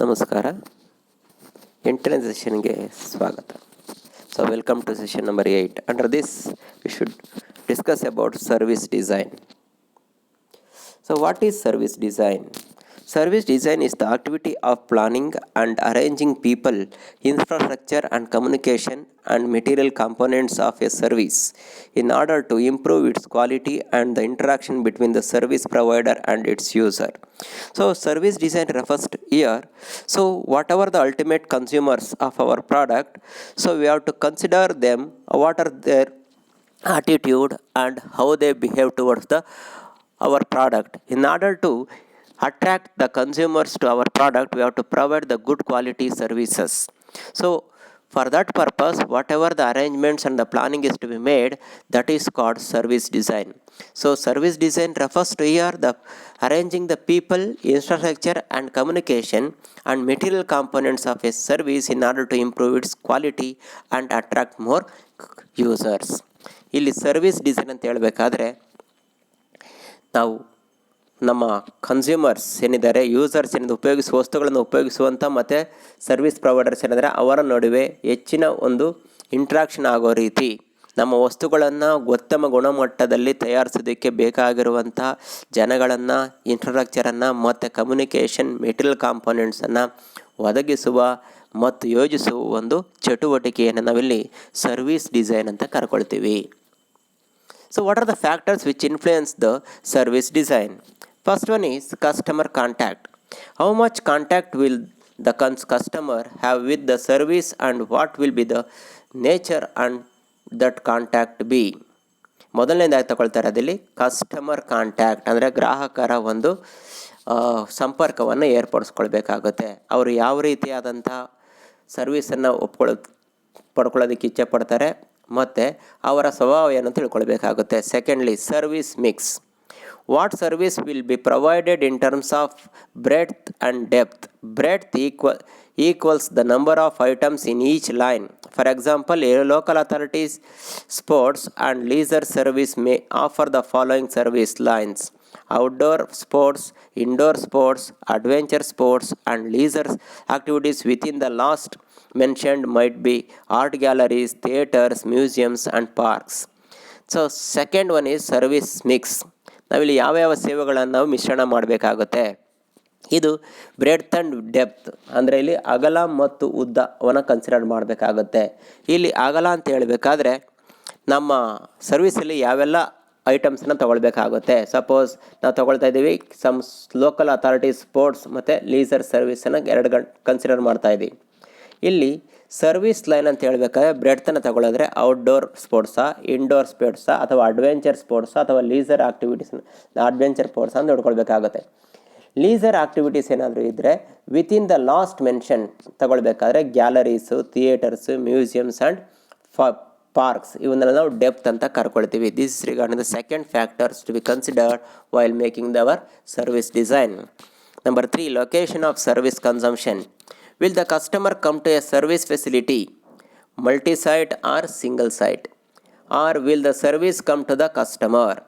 ನಮಸ್ಕಾರ. 8ನೇ ಸೆಷನ್ಗೆ ಸ್ವಾಗತ. So welcome to session number 8. Under this we should discuss about service design. So what is service design? Service design is the activity of planning and arranging people, infrastructure and communication and material components of a service in order to improve its quality and the interaction between the service provider and its user. So service design refers to here. So whatever the ultimate consumers of our product, so we have to consider them, what are their attitude and how they behave towards the our product. In order to attract the consumers to our product, we have to provide the good quality services. So for that purpose, whatever the arrangements and the planning is to be made, that is called service design. So service design refers to here the arranging the people, infrastructure and communication and material components of a service in order to improve its quality and attract more users. ಇಲ್ಲಿ service design ಅಂತ ಹೇಳಬೇಕಾದ್ರೆ ನಾವು ನಮ್ಮ consumers ಏನಿದ್ದಾರೆ, users ಏನಿದೆ, ಉಪಯೋಗಿಸುವ ವಸ್ತುಗಳನ್ನು ಉಪಯೋಗಿಸುವಂಥ ಮತ್ತು ಸರ್ವಿಸ್ ಪ್ರೊವೈಡರ್ಸ್ ಏನಿದ್ದಾರೆ ಅವರ ನಡುವೆ ಹೆಚ್ಚಿನ ಒಂದು ಇಂಟ್ರಾಕ್ಷನ್ ಆಗೋ ರೀತಿ ನಮ್ಮ ವಸ್ತುಗಳನ್ನು ಉತ್ತಮ ಗುಣಮಟ್ಟದಲ್ಲಿ ತಯಾರಿಸೋದಕ್ಕೆ ಬೇಕಾಗಿರುವಂಥ ಜನಗಳನ್ನು, ಇನ್ಫ್ರಾಸ್ಟ್ರಕ್ಚರನ್ನು ಮತ್ತು ಕಮ್ಯುನಿಕೇಷನ್ ಮೆಟೀರಿಯಲ್ ಕಾಂಪೊನೆಂಟ್ಸನ್ನು ಒದಗಿಸುವ ಮತ್ತು ಯೋಜಿಸುವ ಒಂದು ಚಟುವಟಿಕೆಯನ್ನು ನಾವಿಲ್ಲಿ ಸರ್ವಿಸ್ ಡಿಸೈನ್ ಅಂತ ಕರ್ಕೊಳ್ತೀವಿ. So what are the factors which influence the service design? First one is customer contact. How much contact will the customer have with the service and what will be the nature and that contact be? ಮೊದಲನೇದಾಗಿ ತಗೊಳ್ತಾರೆ ಅದರಲ್ಲಿ customer contact ಅಂದರೆ ಗ್ರಾಹಕರ ಒಂದು ಸಂಪರ್ಕವನ್ನು ಏರ್ಪಡಿಸ್ಕೊಳ್ಬೇಕಾಗುತ್ತೆ. ಅವರು ಯಾವ ರೀತಿಯಾದಂಥ ಸರ್ವಿಸನ್ನು ಪಡ್ಕೊಳ್ಳೋದಕ್ಕೆ ಇಚ್ಛೆ ಪಡ್ತಾರೆ ಮತ್ತು ಅವರ ಸ್ವಭಾವ ಏನು ತಿಳ್ಕೊಳ್ಬೇಕಾಗುತ್ತೆ. Secondly service mix. What service will be provided in terms of breadth and depth. Breadth equals the number of items in each line. For example, local authorities sports and leisure service may offer the following service lines: outdoor sports, indoor sports, adventure sports and leisure activities. Within the last mentioned might be art galleries, theaters, museums and parks. So second one is service mix. ನಾವಿಲ್ಲಿ ಯಾವ ಸೇವೆಗಳನ್ನು ನಾವು ಮಿಶ್ರಣ ಮಾಡಬೇಕಾಗುತ್ತೆ. ಇದು breadth and depth ಅಂದರೆ ಇಲ್ಲಿ ಅಗಲ ಮತ್ತು ಉದ್ದವನ್ನು ಕನ್ಸಿಡರ್ ಮಾಡಬೇಕಾಗುತ್ತೆ. ಇಲ್ಲಿ ಅಗಲ ಅಂತ ಹೇಳಬೇಕಾದ್ರೆ ನಮ್ಮ ಸರ್ವಿಸಲ್ಲಿ ಯಾವೆಲ್ಲ ಐಟಮ್ಸನ್ನು ತೊಗೊಳ್ಬೇಕಾಗುತ್ತೆ. ಸಪೋಸ್ ನಾವು ತೊಗೊಳ್ತಾ ಇದ್ದೀವಿ ಲೋಕಲ್ ಅಥಾರಿಟಿ ಸ್ಪೋರ್ಟ್ಸ್ ಮತ್ತು ಲೀಸರ್ ಸರ್ವಿಸನ್ನು ಕನ್ಸಿಡರ್ ಮಾಡ್ತಾಯಿದ್ದೀವಿ. ಇಲ್ಲಿ ಸರ್ವಿಸ್ ಲೈನ್ ಅಂತ ಹೇಳಬೇಕಾದ್ರೆ ಬ್ರೆಡ್ತನ್ನು ತಗೊಳ್ಳೋದ್ರೆ ಔಟ್ಡೋರ್ ಸ್ಪೋರ್ಟ್ಸಾ, ಇಂಡೋರ್ ಸ್ಪೋರ್ಟ್ಸಾ ಅಥವಾ ಅಡ್ವೆಂಚರ್ ಸ್ಪೋರ್ಟ್ಸಾ ಅಥವಾ ಲೀಸರ್ ಅಡ್ವೆಂಚರ್ ಸ್ಪೋರ್ಟ್ಸ್ ಅಂತ ನೋಡ್ಕೊಳ್ಬೇಕಾಗುತ್ತೆ. ಲೀಸರ್ ಆಕ್ಟಿವಿಟೀಸ್ ಏನಾದರೂ ಇದ್ದರೆ ವಿತಿನ್ ದ ಲಾಸ್ಟ್ ಮೆನ್ಷನ್ ತಗೊಳ್ಬೇಕಾದ್ರೆ galleries, theatres, museums and parks ಇವನ್ನೆಲ್ಲ ನಾವು ಡೆಪ್ತ್ ಅಂತ ಕರ್ಕೊಳ್ತೀವಿ. This is regarding the second factors to be considered while making our service design. Number 3, location of service consumption. Will the customer come to a service facility multi site or single site, or will the service come to the customer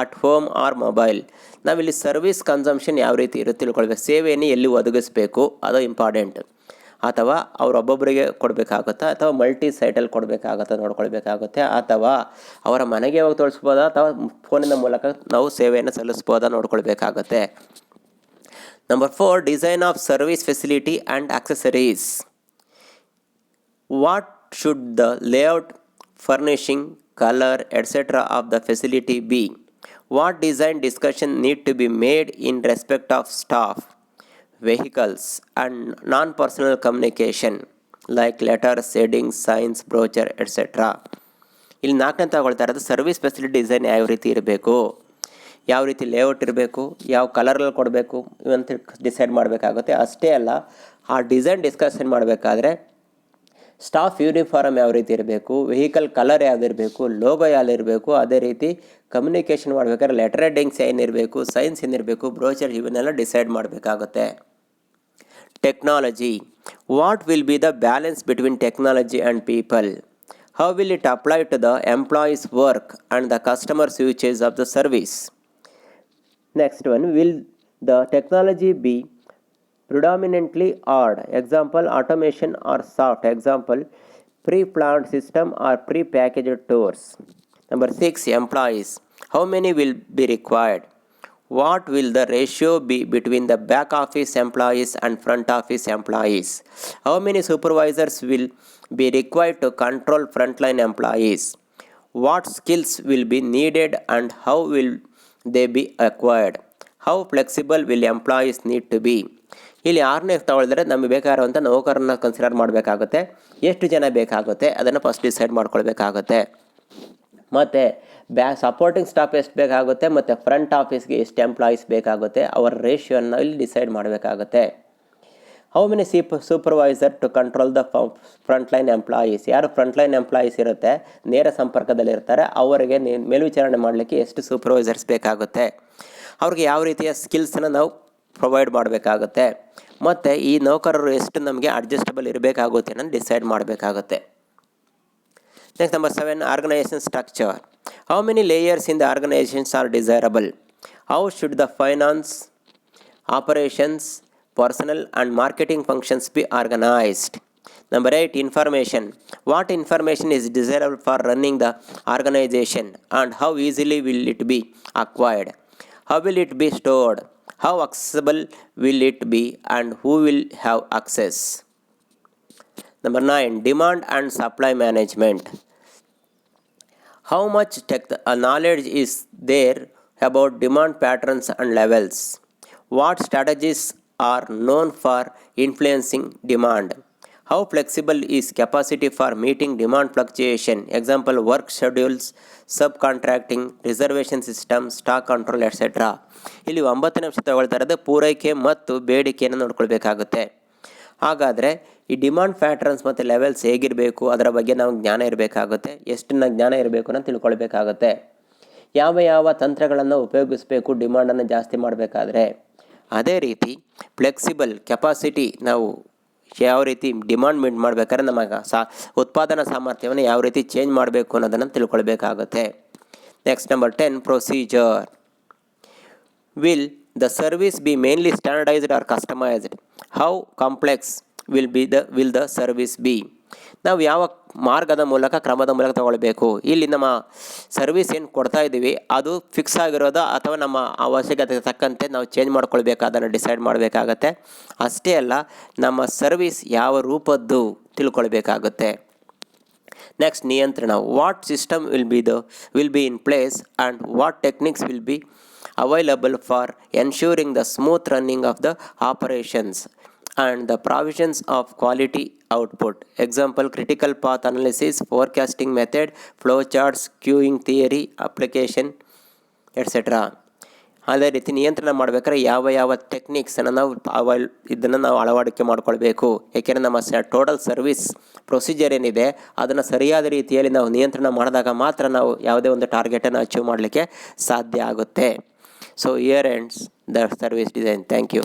at home or mobile. ನಾವಿಲ್ಲಿ service consumption ಯಾವ ರೀತಿ ಇರುತ್ತೆ ತಿಳ್ಕೊಳ್ಬೇಕು. ಸೇವೆಯನ್ನು ಎಲ್ಲಿ ಒದಗಿಸ್ಬೇಕು ಅದು important. ಅಥವಾ ಅವರೊಬ್ಬೊಬ್ಬರಿಗೆ ಕೊಡಬೇಕಾಗುತ್ತಾ ಅಥವಾ ಮಲ್ಟಿ ಸೈಟಲ್ಲಿ ಕೊಡಬೇಕಾಗುತ್ತಾ ನೋಡ್ಕೊಳ್ಬೇಕಾಗುತ್ತೆ. ಅಥವಾ ಅವರ ಮನೆಗೆ ಹೋಗಿ ತೋರಿಸ್ಬೋದಾ ಅಥವಾ ಫೋನಿನ ಮೂಲಕ ನಾವು ಸೇವೆಯನ್ನು ಸಲ್ಲಿಸ್ಬೋದಾ ನೋಡ್ಕೊಳ್ಬೇಕಾಗುತ್ತೆ. Number 4, design of service facility and accessories. What should the layout, furnishing, colour etcetera of the facility be? What design discussion need to be made in respect of staff, vehicles and non-personal communication like letters, headings, signs, brochure etc. ಇಲ್ಲಿ 4ನೇ ತಗೊಳ್ತಾ ಇರೋದು service facility design ಯಾವ ರೀತಿ ಇರಬೇಕು, ಯಾವ ರೀತಿ layout ಇರಬೇಕು, ಯಾವ ಕಲರಲ್ಲಿ ಕೊಡಬೇಕು ಇವಂತ ಡಿಸೈಡ್ ಮಾಡಬೇಕಾಗುತ್ತೆ. ಅಷ್ಟೇ ಅಲ್ಲ, ಆ ಡಿಸೈನ್ ಡಿಸ್ಕಷನ್ ಮಾಡಬೇಕಾದ್ರೆ ಸ್ಟಾಫ್ ಯೂನಿಫಾರ್ಮ್ ಯಾವ ರೀತಿ ಇರಬೇಕು, ವೆಹಿಕಲ್ ಕಲರ್ ಯಾವುದಿರಬೇಕು, ಲೋಗೋ ಯಾವ್ದಿರಬೇಕು, ಅದೇ ರೀತಿ ಕಮ್ಯುನಿಕೇಷನ್ ಮಾಡಬೇಕಾದ್ರೆ ಲೆಟರ್ ಹೆಡ್ಡಿಂಗ್ಸ್ ಏನಿರಬೇಕು, ಸೈನ್ಸ್ ಏನಿರಬೇಕು, ಬ್ರೋಚರ್ ಇವನ್ನೆಲ್ಲ ಡಿಸೈಡ್ ಮಾಡಬೇಕಾಗುತ್ತೆ. Technology. What will be the balance between technology and people? How will it apply to the employees work and the customers usage of the service? Next one, will the technology be predominantly odd, example automation or soft, example pre-planned system or pre-packaged tours. Number 6, employees. How many will be required? What will the ratio be between the back office employees and front office employees? How many supervisors will be required to control frontline employees? What skills will be needed and how will they be acquired? How flexible will employees need to be? ಇಲ್ಲಿ 6ನೇ ತಗೊಳಿದ್ರೆ ನಮಗೆ ಬೇಕಾಗಿರುವಂಥ ನೌಕರನ್ನ consider ಮಾಡಬೇಕಾಗುತ್ತೆ. ಎಷ್ಟು ಜನ ಬೇಕಾಗುತ್ತೆ ಅದನ್ನು first decide ಮಾಡ್ಕೊಳ್ಬೇಕಾಗುತ್ತೆ. ಮತ್ತು supporting staff ಎಷ್ಟು ಬೇಕಾಗುತ್ತೆ ಮತ್ತು ಫ್ರಂಟ್ ಆಫೀಸ್ಗೆ ಎಷ್ಟು ಎಂಪ್ಲಾಯೀಸ್ ಬೇಕಾಗುತ್ತೆ ಅವರ ರೇಷಿಯೋನ ಇಲ್ಲಿ ಡಿಸೈಡ್ ಮಾಡಬೇಕಾಗುತ್ತೆ. How many supervisor to control the frontline employees. ಯಾರು ಫ್ರಂಟ್ಲೈನ್ ಎಂಪ್ಲಾಯೀಸ್ ಇರುತ್ತೆ ನೇರ ಸಂಪರ್ಕದಲ್ಲಿರ್ತಾರೆ ಅವರಿಗೆ ಮೇಲ್ವಿಚಾರಣೆ ಮಾಡಲಿಕ್ಕೆ ಎಷ್ಟು ಸೂಪರ್ವೈಸರ್ಸ್ ಬೇಕಾಗುತ್ತೆ, ಅವ್ರಿಗೆ ಯಾವ ರೀತಿಯ ಸ್ಕಿಲ್ಸನ್ನು ನಾವು ಪ್ರೊವೈಡ್ ಮಾಡಬೇಕಾಗುತ್ತೆ, ಮತ್ತು ಈ ನೌಕರರು ಎಷ್ಟು ನಮಗೆ ಅಡ್ಜಸ್ಟಬಲ್ ಇರಬೇಕಾಗುತ್ತೆ ಅನ್ನೋದು ಡಿಸೈಡ್ ಮಾಡಬೇಕಾಗುತ್ತೆ. Next, number 7, organization structure. How many layers in the organizations are desirable? How should the finance, operations, personnel and marketing functions be organized? Number 8, information. What information is desirable for running the organization and how easily will it be acquired? How will it be stored? How accessible will it be and who will have access? Number 9, demand and supply management. How much knowledge is there about demand patterns and levels? What strategies are known for influencing demand? How flexible is capacity for meeting demand fluctuation? Example, work schedules, subcontracting, reservation system, stock control, etc. ಇಲ್ಲಿ 9ನೇ ಅಂಶ ತಗೊಳ್ತಾ ಇರೋದು ಪೂರೈಕೆ ಮತ್ತು ಬೇಡಿಕೆಯನ್ನು ನೋಡ್ಕೊಳ್ಬೇಕಾಗುತ್ತೆ. ಹಾಗಾದರೆ ಈ demand patterns ಮತ್ತು ಲೆವೆಲ್ಸ್ ಹೇಗಿರಬೇಕು ಅದರ ಬಗ್ಗೆ ನಾವು ಜ್ಞಾನ ಇರಬೇಕಾಗುತ್ತೆ. ಎಷ್ಟನ್ನ ಜ್ಞಾನ ಇರಬೇಕು ಅಂತ ತಿಳ್ಕೊಳ್ಬೇಕಾಗುತ್ತೆ. ಯಾವ ಯಾವ ತಂತ್ರಗಳನ್ನು ಉಪಯೋಗಿಸಬೇಕು ಡಿಮಾಂಡನ್ನು ಜಾಸ್ತಿ ಮಾಡಬೇಕಾದ್ರೆ. ಅದೇ ರೀತಿ ಫ್ಲೆಕ್ಸಿಬಲ್ ಕೆಪಾಸಿಟಿ, ನಾವು ಯಾವ ರೀತಿ ಡಿಮಾಂಡ್ ಮೀಟ್ ಮಾಡಬೇಕಾದ್ರೆ ನಮ್ಮ ಉತ್ಪಾದನಾ ಸಾಮರ್ಥ್ಯವನ್ನು ಯಾವ ರೀತಿ ಚೇಂಜ್ ಮಾಡಬೇಕು ಅನ್ನೋದನ್ನು ತಿಳ್ಕೊಳ್ಬೇಕಾಗುತ್ತೆ. Next, number 10, procedure. Will the service be mainly standardized or customized? How complex will the service be? ನಾವು ಯಾವ ಮಾರ್ಗದ ಮೂಲಕ ಕ್ರಮದ ಮೂಲಕ ತಗೊಳ್ಬೇಕು. ಇಲ್ಲಿ ನಮ್ಮ ಸರ್ವಿಸ್ ಏನು ಕೊಡ್ತಾ ಇದ್ದೀವಿ ಅದು ಫಿಕ್ಸ್ ಆಗಿರೋದು ಅಥವಾ ನಮ್ಮ ಅವಶ್ಯಕತೆಗೆ ತಕ್ಕಂತೆ ನಾವು ಚೇಂಜ್ ಮಾಡ್ಕೊಳ್ಬೇಕಾದನ್ನು ಡಿಸೈಡ್ ಮಾಡಬೇಕಾಗತ್ತೆ. ಅಷ್ಟೇ ಅಲ್ಲ, ನಮ್ಮ ಸರ್ವಿಸ್ ಯಾವ ರೂಪದ್ದು ತಿಳ್ಕೊಳ್ಬೇಕಾಗುತ್ತೆ. ನೆಕ್ಸ್ಟ್, ನಿಯಂತ್ರಣ. What system will be in place and what techniques will be available for ensuring the smooth running of the operations and the provisions of quality output. Example, critical path analysis, forecasting method, flowcharts, queuing theory, application, etc. ಅದೇ ರೀತಿ ನಿಯಂತ್ರಣ ಮಾಡಬೇಕಾದ್ರೆ ಯಾವ ಯಾವ ಟೆಕ್ನಿಕ್ಸನ್ನು ನಾವು ಇದನ್ನು ನಾವು ಅಳವಡಿಕೆ ಮಾಡ್ಕೊಳ್ಬೇಕು. ಏಕೆಂದರೆ ನಮ್ಮ ಟೋಟಲ್ ಸರ್ವಿಸ್ ಪ್ರೊಸೀಜರ್ ಏನಿದೆ ಅದನ್ನು ಸರಿಯಾದ ರೀತಿಯಲ್ಲಿ ನಾವು ನಿಯಂತ್ರಣ ಮಾಡಿದಾಗ ಮಾತ್ರ ನಾವು ಯಾವುದೇ ಒಂದು ಟಾರ್ಗೆಟನ್ನು ಅಚೀವ್ ಮಾಡಲಿಕ್ಕೆ ಸಾಧ್ಯ ಆಗುತ್ತೆ. So here ends the service design. Thank you.